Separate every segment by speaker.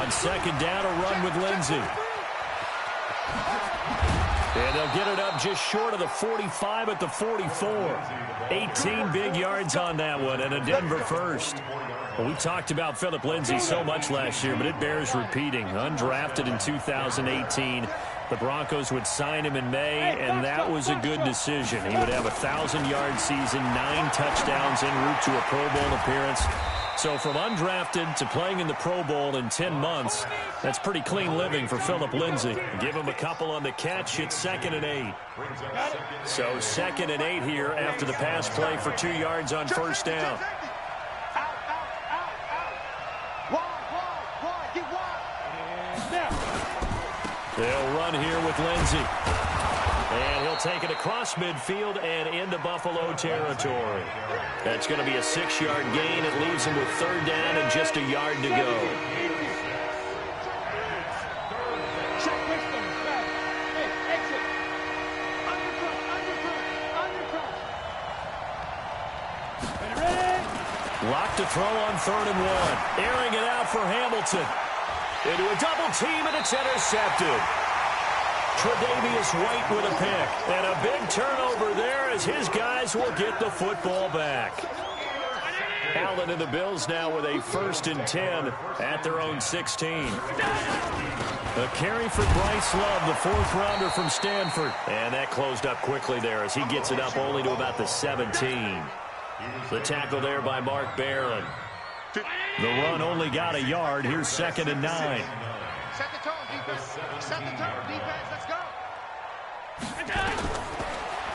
Speaker 1: on second down, a run with Lindsey. And they'll get it up just short of the 45 at the 44. 18 big yards on that one, and a Denver first. Well, we talked about Phillip Lindsay so much last year, but it bears repeating. Undrafted in 2018. The Broncos would sign him in May, and that was a good decision. He would have a 1,000-yard season, 9 touchdowns en route to a Pro Bowl appearance. So from undrafted to playing in the Pro Bowl in 10 months, that's pretty clean living for Phillip Lindsay. Give him a couple on the catch. It's 2nd and 8. So 2nd and 8 here after the pass play for 2 yards on first down. They'll run here with Lindsey. And he'll take it across midfield and into Buffalo territory. That's going to be a 6-yard gain. It leaves him with 3rd down and just a yard to go. Locked to throw on 3rd and 1. Airing it out for Hamilton. Into a double team, and it's intercepted. Tre'Davious White with a pick. And a big turnover there as his guys will get the football back. Allen and the Bills now with a 1st and 10 at their own 16. A carry for Bryce Love, the 4th-rounder from Stanford. And that closed up quickly there as he gets it up only to about the 17. The tackle there by Mark Barron. The run only got a yard. Here's 2nd and 9.
Speaker 2: Set the tone, defense. Set the tone, defense. Let's go.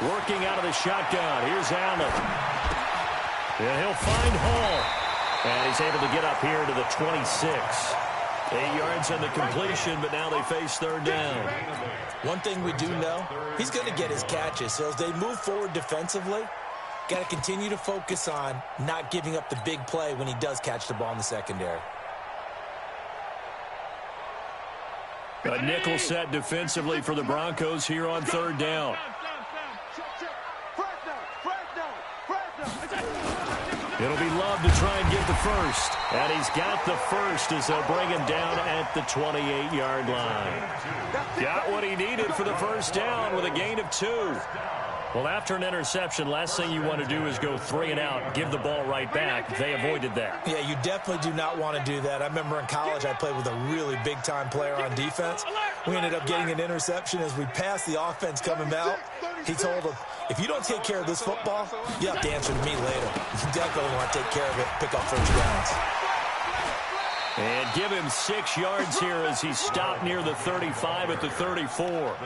Speaker 1: Working out of the shotgun. Here's Allen. And he'll find Hall. And he's able to get up here to the 26. 8 yards on the completion, but now they face 3rd down.
Speaker 3: One thing we do know, he's going to get his catches. So as they move forward defensively, got to continue to focus on not giving up the big play when he does catch the ball in the secondary.
Speaker 1: A nickel set defensively for the Broncos here on 3rd down. It'll be Love to try and get the first. And he's got the first as they'll bring him down at the 28-yard line. Got what he needed for the 1st down with a gain of 2. Well, after an interception, last thing you want to do is go 3 and out, give the ball right back. They avoided that.
Speaker 3: Yeah, you definitely do not want to do that. I remember in college I played with a really big-time player on defense. We ended up getting an interception as we passed the offense coming out. He told him, if you don't take care of this football, you have to answer to me later. You definitely want to take care of it, pick up 1st downs.
Speaker 1: And give him 6 yards here as he's stopped near the 35 at the 34.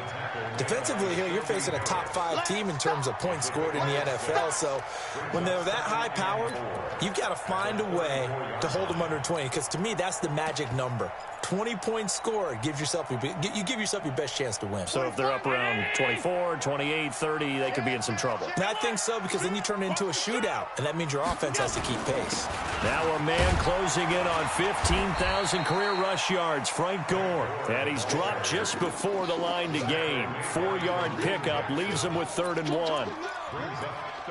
Speaker 3: Defensively here, you're facing a top 5 team in terms of points scored in the NFL. So when they're that high powered, you've got to find a way to hold them under 20. Because to me, that's the magic number. 20 points scored, you give yourself your best chance to win.
Speaker 1: So if they're up around 24, 28, 30, they could be in some trouble.
Speaker 3: And I think so, because then you turn it into a shootout, and that means your offense has to keep pace.
Speaker 1: Now a man closing in on 15,000 career rush yards, Frank Gore. And he's dropped just before the line to gain. 4-yard pickup leaves him with 3rd and 1.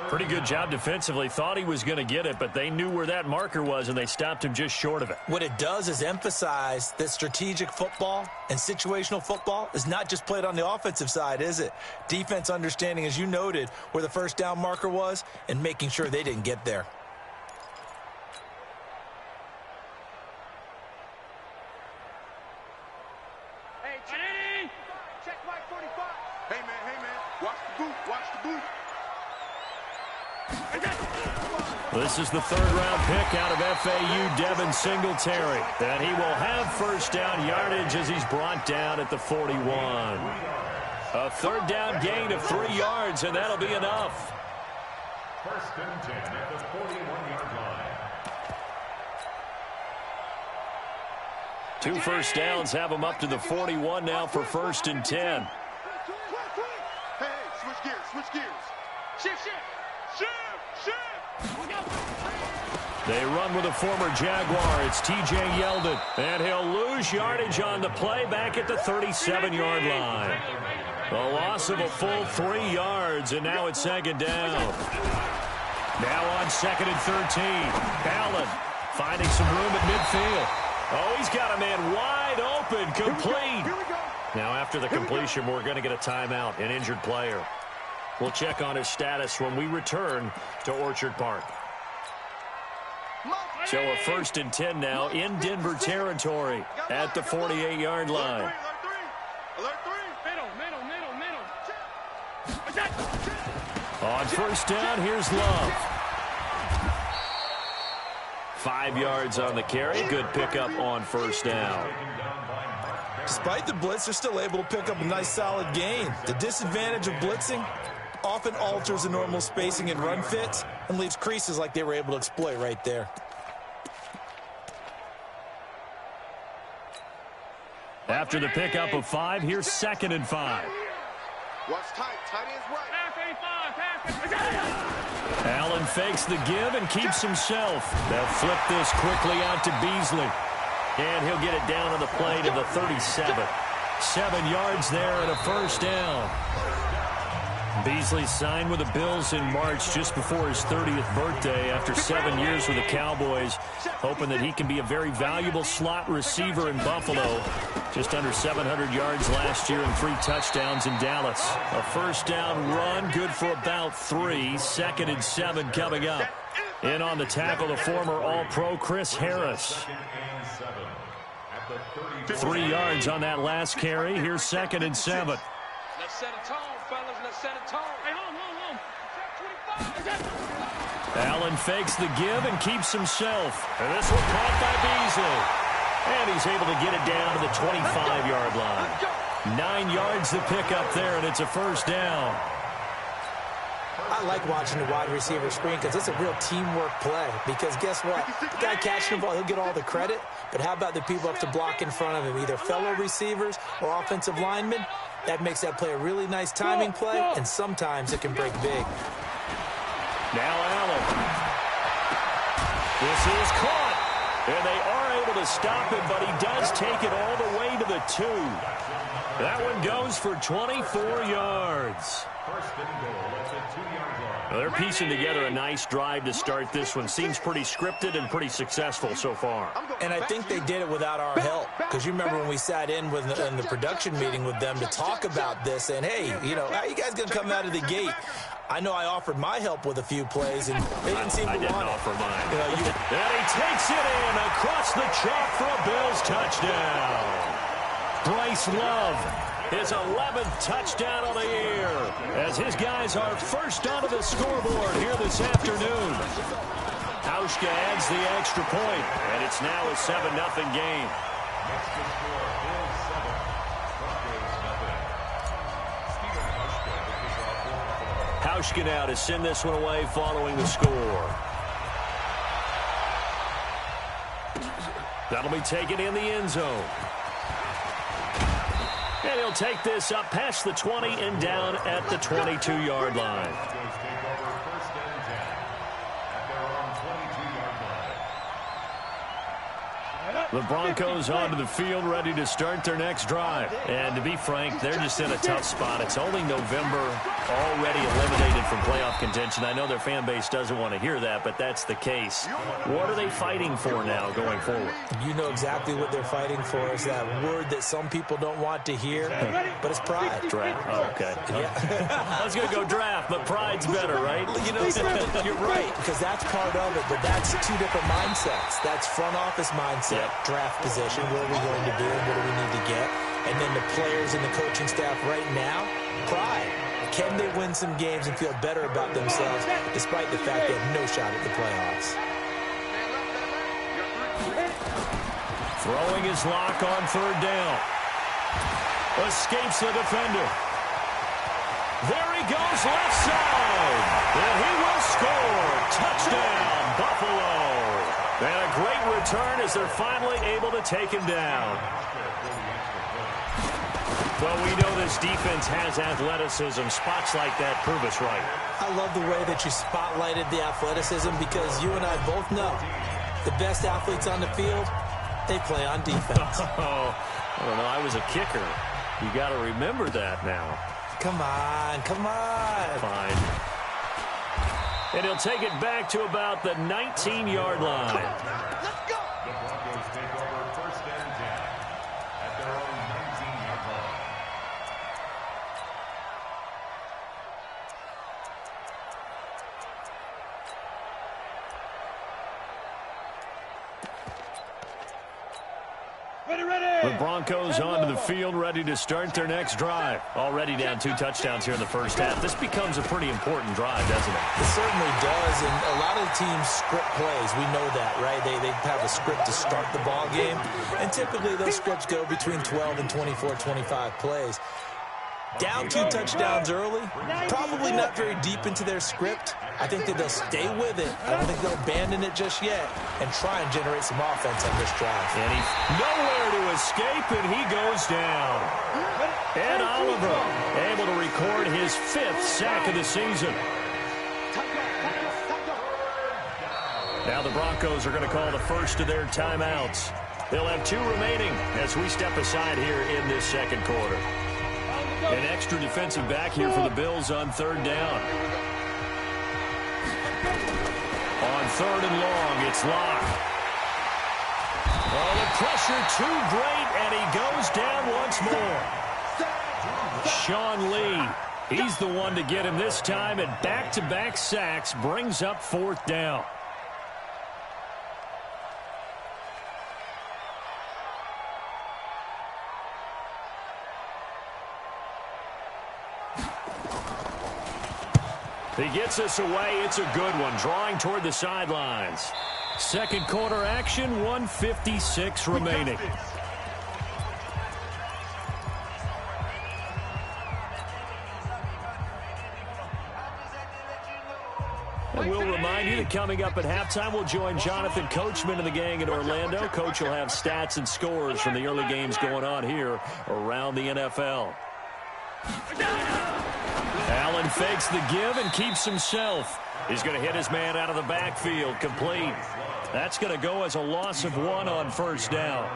Speaker 1: Pretty good job defensively. Thought he was going to get it, but they knew where that marker was, and they stopped him just short of it.
Speaker 3: What it does is emphasize that strategic football and situational football is not just played on the offensive side, is it? Defense understanding, as you noted, where the 1st down marker was and making sure they didn't get there.
Speaker 2: Hey, check Mike 45. Hey, man. Watch the boot. Watch the boot.
Speaker 1: This is the 3rd-round pick out of FAU, Devin Singletary. And he will have 1st down yardage as he's brought down at the 41. A 3rd down gain of 3 yards, and that'll be enough.
Speaker 4: 1st and 10 at the 41-yard line.
Speaker 1: 2 first downs have him up to the 41 now for 1st and 10.
Speaker 2: Hey, switch gears. Shift.
Speaker 1: They run with a former Jaguar. It's T.J. Yeldon. And he'll lose yardage on the play back at the 37-yard line. A loss of a full 3 yards, and now it's 2nd down. Now on 2nd and 13. Allen finding some room at midfield. Oh, he's got a man wide open, complete.
Speaker 2: Here we go.
Speaker 1: Now, after the completion, we're going to get a timeout, an injured player. We'll check on his status when we return to Orchard Park. So a 1st and 10 now in Denver territory at the 48-yard line.
Speaker 2: Alert 3. Middle.
Speaker 1: On 1st down, here's Love. 5 yards on the carry. Good pickup on 1st down.
Speaker 3: Despite the blitz, they're still able to pick up a nice solid gain. The disadvantage of blitzing often alters the normal spacing and run fits and leaves creases like they were able to exploit right there.
Speaker 1: After the pickup of 5, here's 2nd and 5.
Speaker 2: Watch tight. Tight ends right.
Speaker 1: Allen fakes the give and keeps himself. They'll flip this quickly out to Beasley. And he'll get it down on the play to the 37. 7 yards there and a 1st down. Beasley signed with the Bills in March just before his 30th birthday after 7 years with the Cowboys, hoping that he can be a very valuable slot receiver in Buffalo. Just under 700 yards last year and 3 touchdowns in Dallas. A 1st down run, good for about 3. 2nd and 7 coming up. In on the tackle, the former All-Pro Chris Harris. 3 yards on that last carry. Here's 2nd and 7.
Speaker 2: Let's set a tone, fellas. Let's set a tone. Hey, home.
Speaker 1: Allen fakes the give and keeps himself. And this one caught by Beasley. And he's able to get it down to the 25-yard line. 9 yards to pick up there, and it's a 1st down.
Speaker 3: I like watching the wide receiver screen because it's a real teamwork play. Because guess what? The guy catching the ball, he'll get all the credit. But how about the people up to block in front of him, either fellow receivers or offensive linemen? That makes that play a really nice timing play, and sometimes it can break big.
Speaker 1: Now Allen. This is caught. And they are able to stop him, but he does take it all the way to the 2. That one goes for 24 yards. Well, they're piecing together a nice drive to start this one. Seems pretty scripted and pretty successful so far.
Speaker 3: And I think they did it without our help. Because you remember when we sat in the production meeting with them to talk about this, and hey, you know, how are you guys going to come out of the gate? I know I offered my help with a few plays, and they didn't seem to want it.
Speaker 1: I didn't offer mine.
Speaker 3: You know,
Speaker 1: and he takes it in across the chalk for a Bills touchdown. Bryce Love, his 11th touchdown of the year, as his guys are first onto the scoreboard here this afternoon. Hauschka adds the extra point, and it's now a 7-0 game. Hauschka now to send this one away following the score. That'll be taken in the end zone. And he'll take this up past the 20 and down at the 22-yard line. The Broncos onto the field, ready to start their next drive. And to be frank, they're just in a tough spot. It's only November, already eliminated from playoff contention. I know their fan base doesn't want to hear that, but that's the case. What are they fighting for now going forward?
Speaker 3: You know exactly what they're fighting for. Is that word that some people don't want to hear, but it's pride.
Speaker 1: Draft. Oh, okay.
Speaker 3: Yeah.
Speaker 1: I was going to go draft, but pride's better, right?
Speaker 3: You know, you're right, because that's part of it, but that's 2 different mindsets. That's front office mindset.
Speaker 1: Yep.
Speaker 3: Draft position, what are we going to do, what do we need to get? And then the players and the coaching staff right now, pride. Can they win some games and feel better about themselves despite the fact they have no shot at the playoffs?
Speaker 1: Throwing his lock on 3rd down. Escapes the defender. There he goes left side. And he will score. Touchdown, Buffalo. And a great return as they're finally able to take him down. Well, we know this defense has athleticism. Spots like that prove us right.
Speaker 3: I love the way that you spotlighted the athleticism because you and I both know the best athletes on the field, they play on defense.
Speaker 1: Oh, I don't know. I was a kicker. You got to remember that now.
Speaker 3: Come on, come on.
Speaker 1: Fine. And he'll take it back to about the 19-yard line.
Speaker 2: Let's go.
Speaker 1: The Broncos onto the field, ready to start their next drive. Already down 2 touchdowns here in the first half. This becomes a pretty important drive, doesn't it?
Speaker 3: It certainly does, and a lot of the teams script plays. We know that, right? They have a script to start the ball game, and typically those scripts go between 12 and 24, 25 plays. Down 2 touchdowns early, probably not very deep into their script. I think that they'll stay with it. I don't think they'll abandon it just yet and try and generate some offense on this drive.
Speaker 1: And he's nowhere to escape, and he goes down. Ed Oliver able to record his 5th sack of the season. Now the Broncos are going to call the first of their timeouts. They'll have 2 remaining as we step aside here in this second quarter. An extra defensive back here for the Bills on 3rd down. On 3rd and long, it's Locke. Oh, the pressure too great, and he goes down once more. Sean Lee, he's the one to get him this time, and back-to-back sacks brings up 4th down. He gets us away. It's a good one, drawing toward the sidelines. Second quarter action, 1:56 remaining. And we'll remind you that coming up at halftime, we'll join Jonathan Coachman and the gang in Orlando. Coach will have stats and scores from the early games going on here around the NFL. Allen fakes the give and keeps himself. He's going to hit his man out of the backfield, complete. That's going to go as a loss of 1 on 1st down.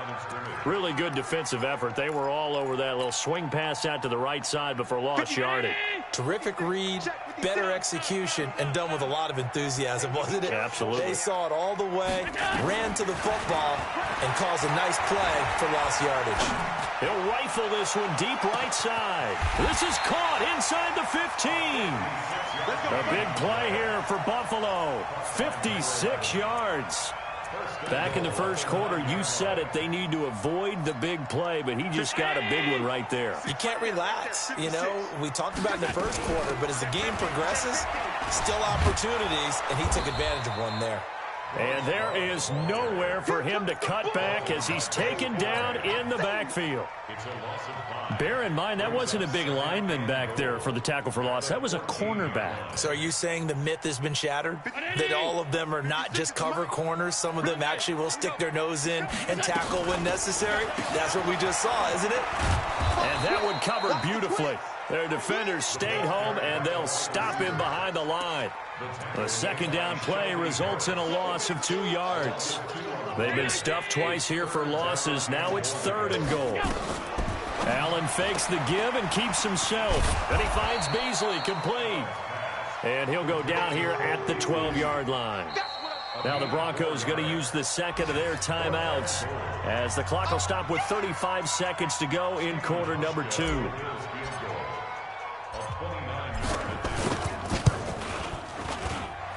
Speaker 1: Really good defensive effort. They were all over that little swing pass out to the right side before lost yardage.
Speaker 3: Terrific read, better execution, and done with a lot of enthusiasm, wasn't it?
Speaker 1: Absolutely.
Speaker 3: They saw it all the way, ran to the football, and caused a nice play for lost yardage.
Speaker 1: He'll rifle this one deep right side. This is caught inside the 15. A big play here for Buffalo. 56 yards. Back in the first quarter, you said it, they need to avoid the big play, but he just got a big one right there.
Speaker 3: You can't relax. You know, we talked about in the first quarter, but as the game progresses, still opportunities, and he took advantage of one there.
Speaker 1: And there is nowhere for him to cut back as he's taken down in the backfield. Bear in mind, that wasn't a big lineman back there for the tackle for loss. That was a cornerback.
Speaker 3: So are you saying the myth has been shattered? That all of them are not just cover corners? Some of them actually will stick their nose in and tackle when necessary? That's what we just saw, isn't it?
Speaker 1: And that one covered beautifully. Their defenders stayed home, and they'll stop him behind the line. The second down play results in a loss of 2 yards. They've been stuffed twice here for losses. Now it's 3rd and goal. Allen fakes the give and keeps himself. Then he finds Beasley, complete. And he'll go down here at the 12-yard line. Now the Broncos going to use the second of their timeouts as the clock will stop with 35 seconds to go in quarter number 2.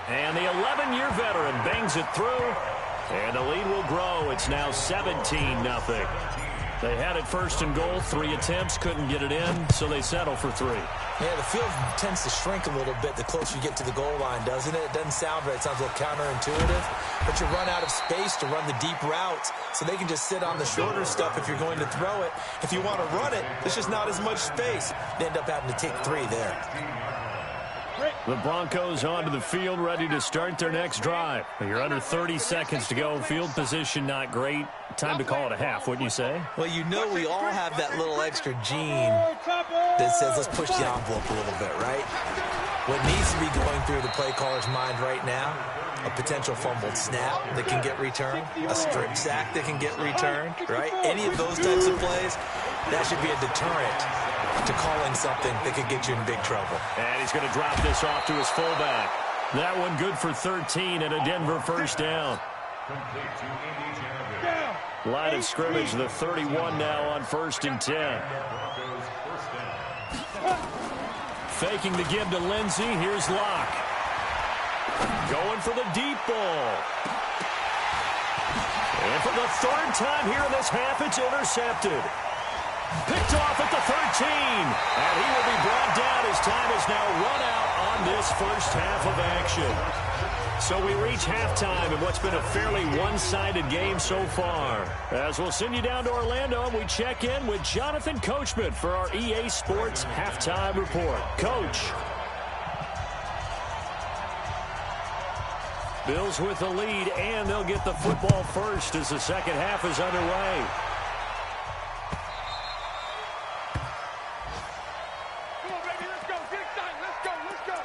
Speaker 1: And the 11-year veteran bangs it through, and the lead will grow. It's now 17-0. They had it 1st and goal, 3 attempts, couldn't get it in, so they settle for 3.
Speaker 3: Yeah, the field tends to shrink a little bit the closer you get to the goal line, doesn't it? It doesn't sound right. It sounds a little counterintuitive, but you run out of space to run the deep routes, so they can just sit on the shorter stuff if you're going to throw it. If you want to run it, there's just not as much space. They end up having to take 3 there.
Speaker 1: The Broncos onto the field, ready to start their next drive. You're under 30 seconds to go. Field position not great. Time to call it a half, wouldn't you say?
Speaker 3: Well, you know we all have that little extra gene that says let's push the envelope a little bit, right? What needs to be going through the play caller's mind right now, a potential fumbled snap that can get returned, a strip sack that can get returned, right? Any of those types of plays, that should be a deterrent to calling something that could get you in big trouble.
Speaker 1: And he's going to drop this off to his fullback. That one good for 13 and a Denver first down. Line of scrimmage, the 31 now on 1st and 10. Faking the give to Lindsey. Here's Locke. Going for the deep ball. And for the third time here in this half, it's intercepted. Picked off at the 13. And he will be brought down. His time is now run out on this first half of action. So we reach halftime in what's been a fairly one-sided game so far. As we'll send you down to Orlando, we check in with Jonathan Coachman for our EA Sports Halftime Report. Coach. Bills with the lead, and they'll get the football first as the second half is underway.
Speaker 2: Come on, baby, let's go. Get excited. Let's go. Let's go.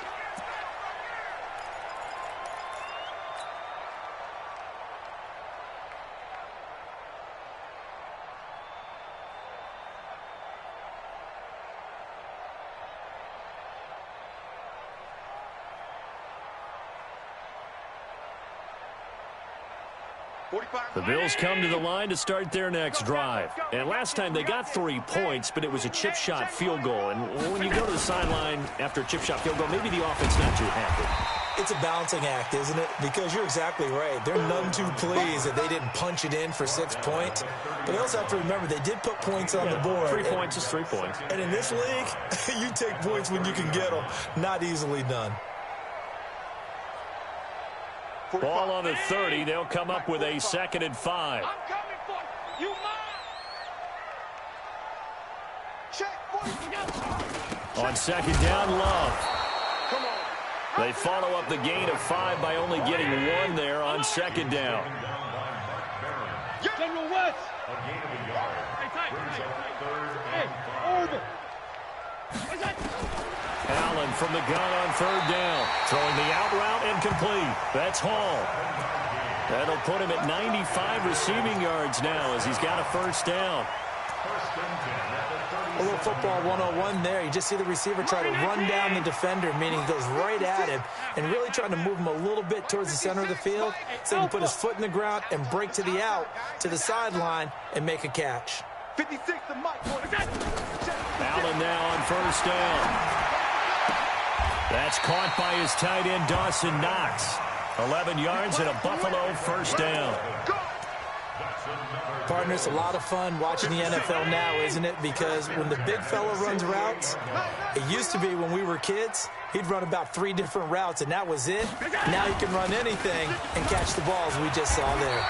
Speaker 1: The Bills come to the line to start their next drive. And last time they got 3 points, but it was a chip shot field goal. And when you go to the sideline after a chip shot field goal, maybe the offense not too happy.
Speaker 3: It's a balancing act, isn't it? Because you're exactly right. They're none too pleased that they didn't punch it in for 6 points. But they also have to remember they did put points on the board.
Speaker 1: 3 points is 3 points.
Speaker 3: And in this league, you take points when you can get them. Not easily done.
Speaker 1: Ball on the 30. They'll come up with a 2nd and 5.
Speaker 2: I'm coming for you. You mine. Check.
Speaker 1: On 2nd down, Love.
Speaker 2: Come on.
Speaker 1: They follow up the gain of 5 by only getting 1 there on 2nd down.
Speaker 2: General West. Hey, over.
Speaker 1: Allen from the gun on 3rd down. Throwing the out route incomplete. That's Hall. That'll put him at 95 receiving yards now as he's got a 1st down.
Speaker 3: A little football 101 there. You just see the receiver try to run down the defender, meaning he goes right at him and really trying to move him a little bit towards the center of the field so he can put his foot in the ground and break to the out, to the sideline, and make a catch.
Speaker 2: 56 to Mike.
Speaker 1: Allen now on 1st down. That's caught by his tight end, Dawson Knox. 11 yards and a Buffalo 1st down.
Speaker 3: Partner, it's a lot of fun watching the NFL now, isn't it? Because when the big fella runs routes, it used to be when we were kids, he'd run about 3 different routes, and that was it. Now he can run anything and catch the balls we just saw there.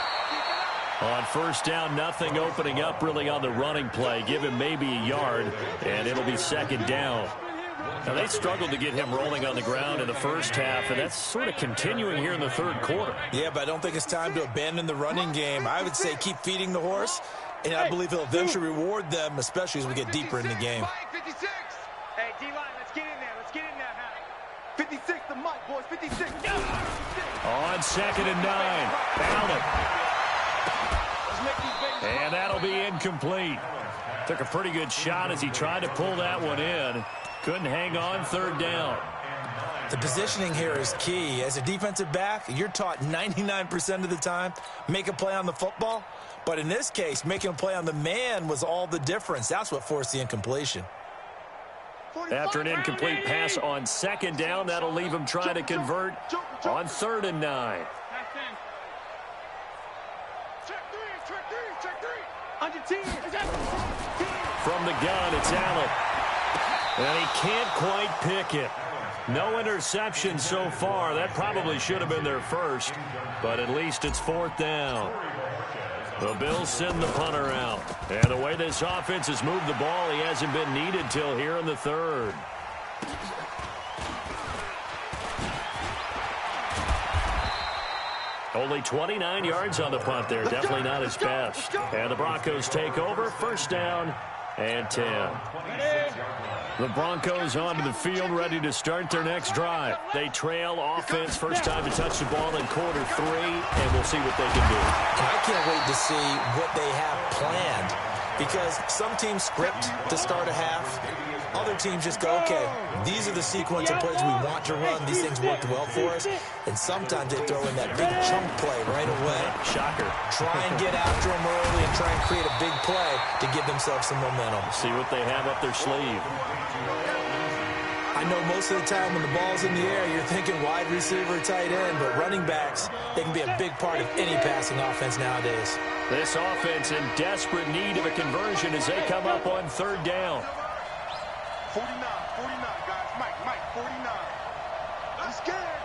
Speaker 1: On 1st down, nothing opening up really on the running play. Give him maybe a yard, and it'll be 2nd down. Now, they struggled to get him rolling on the ground in the first half, and that's sort of continuing here in the 3rd quarter.
Speaker 3: Yeah, but I don't think it's time to abandon the running game. I would say keep feeding the horse, and I believe he'll eventually reward them, especially as we get deeper in the game.
Speaker 2: 56. Hey, D-line, let's get in there. Let's get in there now. 56 to Mike, boys. 56.
Speaker 1: On 2nd and 9, Allen. And that'll be incomplete. Took a pretty good shot as he tried to pull that one in. Couldn't hang on 3rd down.
Speaker 3: The positioning here is key. As a defensive back, you're taught 99% of the time, make a play on the football. But in this case, making a play on the man was all the difference. That's what forced the incompletion.
Speaker 1: After an incomplete pass on 2nd down, that'll leave him trying to convert on 3rd and 9. From the gun, it's Allen. And he can't quite pick it. No interception so far. That probably should have been their first, but at least it's 4th down. The Bills send the punter out. And the way this offense has moved the ball, he hasn't been needed till here in the 3rd. Only 29 yards on the punt there. Definitely not his best. And the Broncos take over. 1st down and 10. The Broncos onto the field, ready to start their next drive. They trail offense, first time to touch the ball in quarter 3, and we'll see what they can do.
Speaker 3: I can't wait to see what they have planned, because some teams script to start a half. Other teams just go, okay, these are the sequence of plays we want to run. These things worked well for us. And sometimes they throw in that big chunk play right away.
Speaker 1: Shocker.
Speaker 3: Try and get after them early and try and create a big play to give themselves some momentum.
Speaker 1: See what they have up their sleeve.
Speaker 3: I know most of the time when the ball's in the air, you're thinking wide receiver, tight end, but running backs, they can be a big part of any passing offense nowadays.
Speaker 1: This offense in desperate need of a conversion as they come up on third down.
Speaker 2: 49, guys. Mike, 49. I'm scared.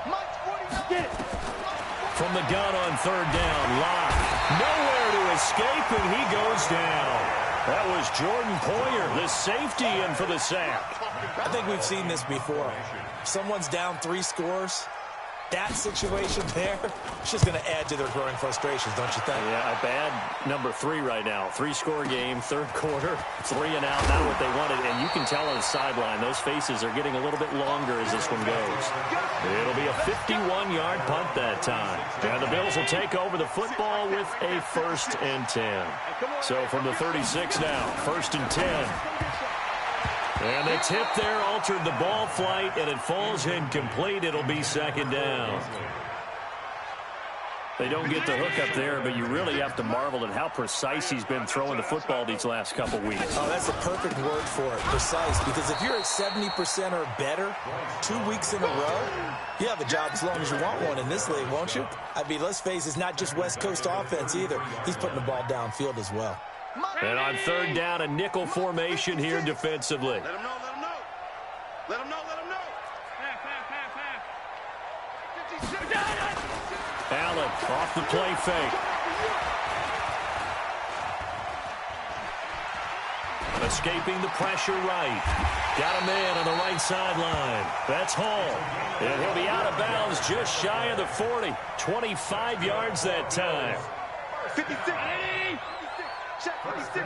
Speaker 2: Mike's 49. Get it.
Speaker 1: From the gun on third down, Locke. Nowhere to escape, and he goes down. That was Jordan Poyer, the safety, in for the sack.
Speaker 3: I think we've seen this before. Someone's down 3 scores. That situation there, it's just going to add to their growing frustrations, don't you think?
Speaker 1: Yeah, a bad number 3 right now. 3-score game, third quarter, 3 and out, not what they wanted. And you can tell on the sideline, those faces are getting a little bit longer as this one goes. It'll be a 51-yard punt that time. And the Bills will take over the football with a 1st and 10. So from the 36 now, 1st and 10. And the tip there altered the ball flight, and it falls incomplete. It'll be 2nd down. They don't get the hook up there, but you really have to marvel at how precise he's been throwing the football these last couple weeks.
Speaker 3: Oh, that's the perfect word for it, precise, because if you're at 70% or better 2 weeks in a row, you have a job as long as you want one in this league, won't you? I mean, let's face it, it's not just West Coast offense either. He's putting the ball downfield as well.
Speaker 1: And on third down, a nickel formation here defensively.
Speaker 2: Let him know. Let him know.
Speaker 1: Allen off the play fake. Escaping the pressure right. Got a man on the right sideline. That's Hall. And he'll be out of bounds just shy of the 40. 25 yards that time.
Speaker 2: 56. Check 56.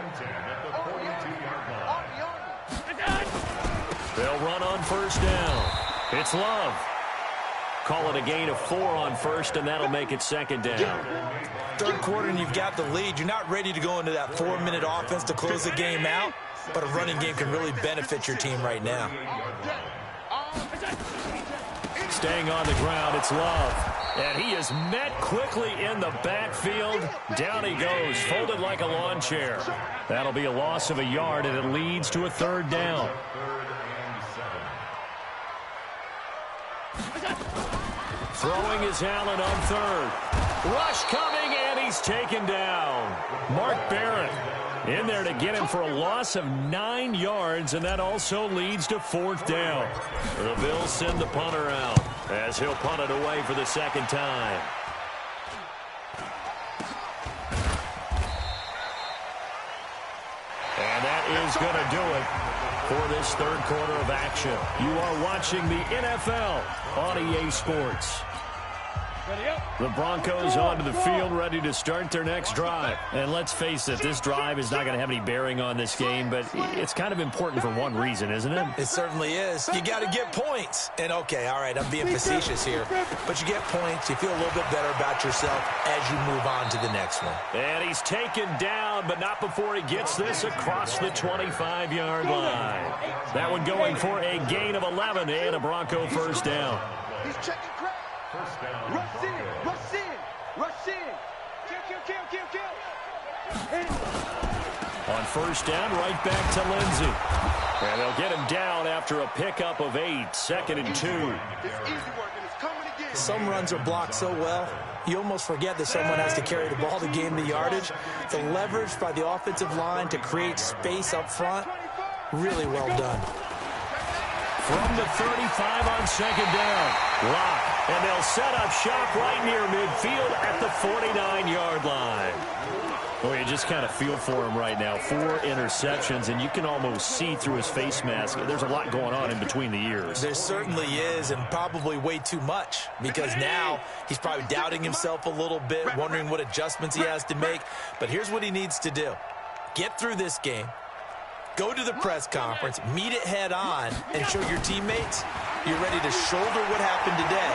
Speaker 1: They'll run on first down. It's Love. Call it a gain of 4 on first, and that'll make it 2nd down.
Speaker 3: Third quarter, and you've got the lead. You're not ready to go into that 4-minute offense to close the game out, but a running game can really benefit your team right now.
Speaker 1: Staying on the ground, it's Love. And he is met quickly in the backfield. Down he goes, folded like a lawn chair. That'll be a loss of a yard, and it leads to a 3rd down. Throwing is Allen on third. Rush coming, and he's taken down. Mark Barrett in there to get him for a loss of 9 yards, and that also leads to 4th down. The Bills send the punter out as he'll punt it away for the 2nd time. And that is going to do it for this third quarter of action. You are watching the NFL on EA Sports. The Broncos onto the field, ready to start their next drive. And let's face it, this drive is not going to have any bearing on this game, but it's kind of important for one reason, isn't it?
Speaker 3: It certainly is. You got to get points. And, okay, all right, I'm being facetious here, but you get points. You feel a little bit better about yourself as you move on to the next one.
Speaker 1: And he's taken down, but not before he gets this across the 25-yard line. That one going for a gain of 11 and a Bronco 1st down.
Speaker 2: He's checking crowd. Rush in. Kill.
Speaker 1: On 1st down, right back to Lindsey. And they'll get him down after a pickup of 8, 2nd and 2.
Speaker 2: It's easy work, and it's coming again.
Speaker 3: Some runs are blocked so well, you almost forget that someone has to carry the ball to gain the yardage. The leverage by the offensive line to create space up front, really well done.
Speaker 1: From the 35 on 2nd down, Locke. And they'll set up shop right near midfield at the 49-yard line. Well, you just kind of feel for him right now. 4 interceptions, and you can almost see through his face mask. There's a lot going on in between the ears.
Speaker 3: There certainly is, and probably way too much, because now he's probably doubting himself a little bit, wondering what adjustments he has to make. But here's what he needs to do. Get through this game. Go to the press conference, meet it head on, and show your teammates you're ready to shoulder what happened today,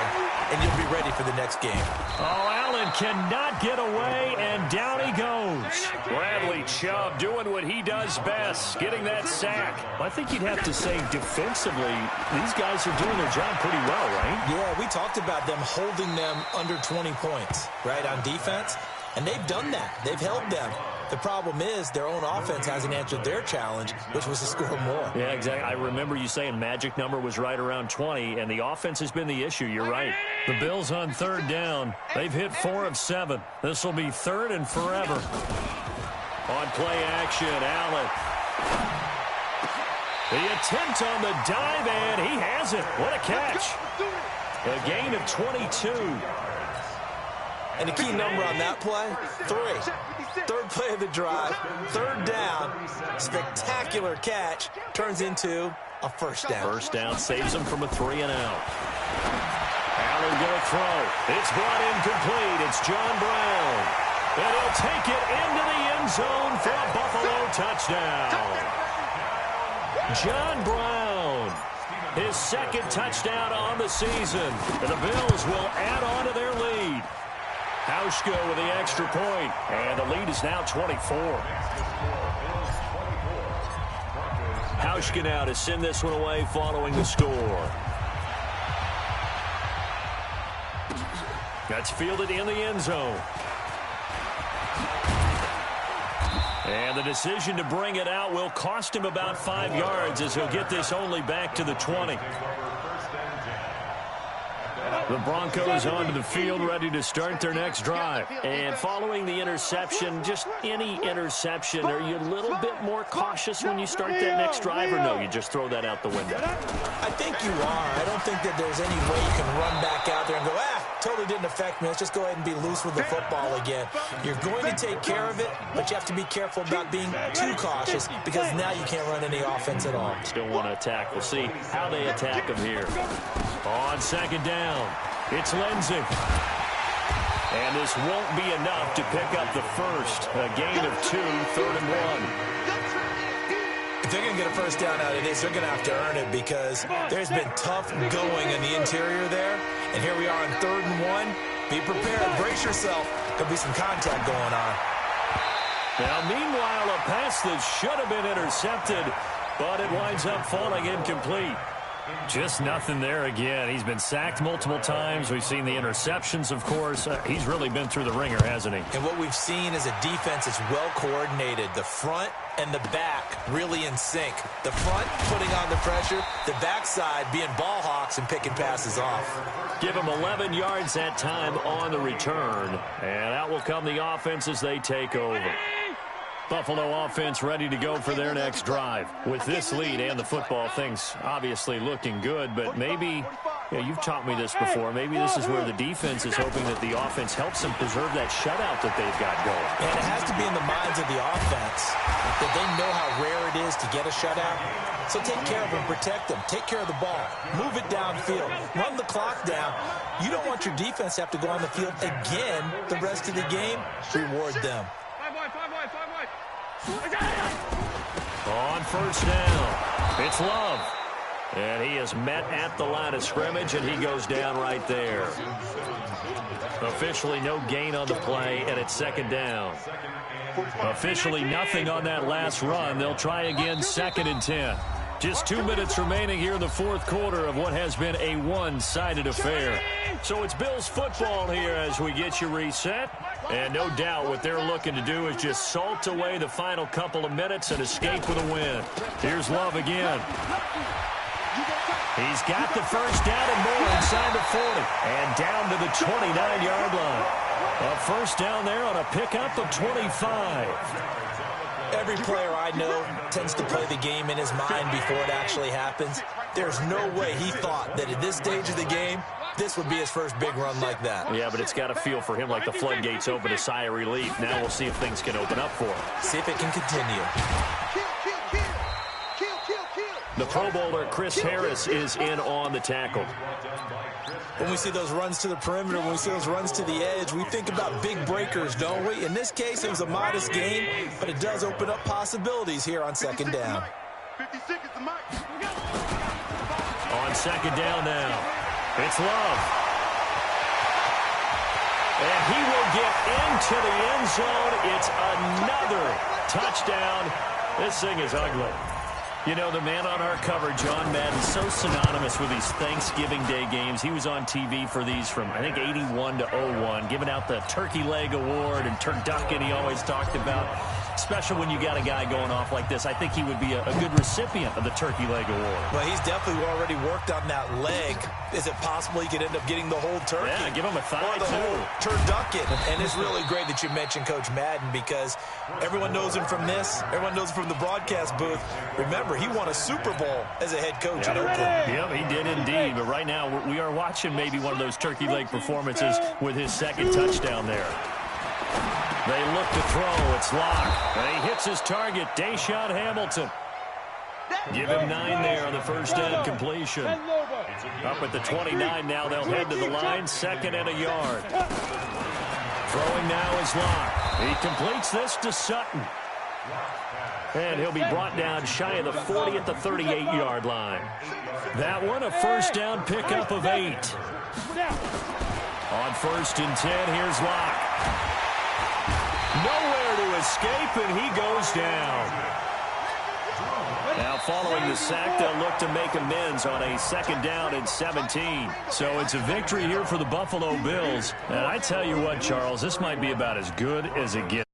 Speaker 3: and you'll be ready for the next game.
Speaker 1: Oh, Allen cannot get away, and down he goes. Bradley Chubb doing what he does best, getting that sack. I think you'd have to say defensively, these guys are doing their job pretty well, right?
Speaker 3: Yeah, we talked about them holding them under 20 points, right, on defense, and they've done that. They've held them The problem is their own offense hasn't answered their challenge, which was to score more.
Speaker 1: Yeah, exactly. I remember you saying magic number was right around 20, and the offense has been the issue. You're right. The Bills on third down. They've hit 4 of 7. This will be third and forever. On play action, Allen. The attempt on the dive, and he has it. What a catch. A gain of 22.
Speaker 3: And the key number on that play, 3. Third play of the drive, third down, spectacular catch, turns into a first down.
Speaker 1: First down saves him from a 3-and-out. Allen going to throw. It's brought incomplete. It's John Brown. And he'll take it into the end zone for a Buffalo touchdown. John Brown, his second touchdown on the season. And the Bills will add on to their lead. Hauschka with the extra point, and the lead is now 24. Hauschka now to send this one away following the score. That's fielded in the end zone. And the decision to bring it out will cost him about 5 yards as he'll get this only back to the 20. The Broncos onto the field, ready to start their next drive. And following the interception, just any interception, are you a little bit more cautious when you start that next drive, or no, you just throw that out the window?
Speaker 3: I think you are. I don't think that there's any way you can run back out there and go, totally didn't affect me. Let's just go ahead and be loose with the football again. You're going to take care of it, but you have to be careful about being too cautious because now you can't run any offense at all.
Speaker 1: Still want to attack. We'll see how they attack them here. On second down, it's Lindsey. And this won't be enough to pick up the first. A gain of 2, 3rd and 1.
Speaker 3: If they're going to get a first down out of this, they're going to have to earn it because there's been tough going in the interior there. And here we are on 3rd and 1. Be prepared. Brace yourself. There'll be some contact going on.
Speaker 1: Now, meanwhile, a pass that should have been intercepted, but it winds up falling incomplete. Just nothing there again. He's been sacked multiple times. We've seen the interceptions, of course. He's really been through the ringer, hasn't he?
Speaker 3: And what we've seen is a defense that's well coordinated. The front and the back really in sync. The front putting on the pressure, the backside being ball hawks and picking passes off.
Speaker 1: Give him 11 yards that time on the return. And out will come the offense as they take over. Buffalo offense ready to go for their next drive. With this lead and the football, things obviously looking good, but maybe, you've taught me this before, maybe this is where the defense is hoping that the offense helps them preserve that shutout that they've got going.
Speaker 3: And it has to be in the minds of the offense that they know how rare it is to get a shutout. So take care of them, protect them, take care of the ball, move it downfield, run the clock down. You don't want your defense to have to go on the field again the rest of the game. Reward them.
Speaker 1: On first down, it's Love. And he is met at the line of scrimmage, and he goes down right there. Officially no gain on the play, and it's second down. Officially nothing on that last run. They'll try again, 2nd and 10. Just 2 minutes remaining here in the fourth quarter of what has been a one-sided affair. So it's Bills football here as we get you reset. And no doubt what they're looking to do is just salt away the final couple of minutes and escape with a win. Here's Love again. He's got the first down and more inside the 40. And down to the 29-yard line. A first down there on a pickup of 25.
Speaker 3: Every player I know tends to play the game in his mind before it actually happens. There's no way he thought that at this stage of the game, this would be his first big run like that.
Speaker 1: Yeah, but it's got to feel for him like the floodgates open, a sigh of relief. Now we'll see if things can open up for him.
Speaker 3: See if it can continue.
Speaker 1: The Pro Bowler Chris Harris is in on the tackle.
Speaker 3: When we see those runs to the perimeter, when we see those runs to the edge, we think about big breakers, don't we? In this case, it was a modest gain, but it does open up possibilities here on second down.
Speaker 1: On second down now, it's Love. And he will get into the end zone. It's another touchdown. This thing is ugly. You know, the man on our cover, John Madden, so synonymous with these Thanksgiving Day games. He was on TV for these from, I think, 81 to 01, giving out the Turkey Leg Award and turducken he always talked about. especially when you got a guy going off like this. I think he would be a good recipient of the Turkey Leg Award.
Speaker 3: Well, he's definitely already worked on that leg. Is it possible he could end up getting the whole turkey?
Speaker 1: Yeah, give him a thigh,
Speaker 3: or the whole turducken. And it's really great that you mentioned Coach Madden, because everyone knows him from this. Everyone knows him from the broadcast booth. Remember, he won a Super Bowl as a head coach in Oakland.
Speaker 1: Yep, he did indeed. But right now, we are watching maybe one of those turkey leg performances with his second touchdown there. They look to throw. It's Locke. And he hits his target, Deshaun Hamilton. Give him 9 there on the first down completion. Up at the 29 now. They'll head to the line. 2nd and a yard. Throwing now is Locke. He completes this to Sutton. And he'll be brought down shy of the 40 at the 38-yard line. That one, a first down pickup of 8. On 1st and 10, here's Locke. Nowhere to escape, and he goes down. Now, following the sack, they'll look to make amends on a 2nd down and 17. So it's a victory here for the Buffalo Bills. And I tell you what, Charles, this might be about as good as it gets.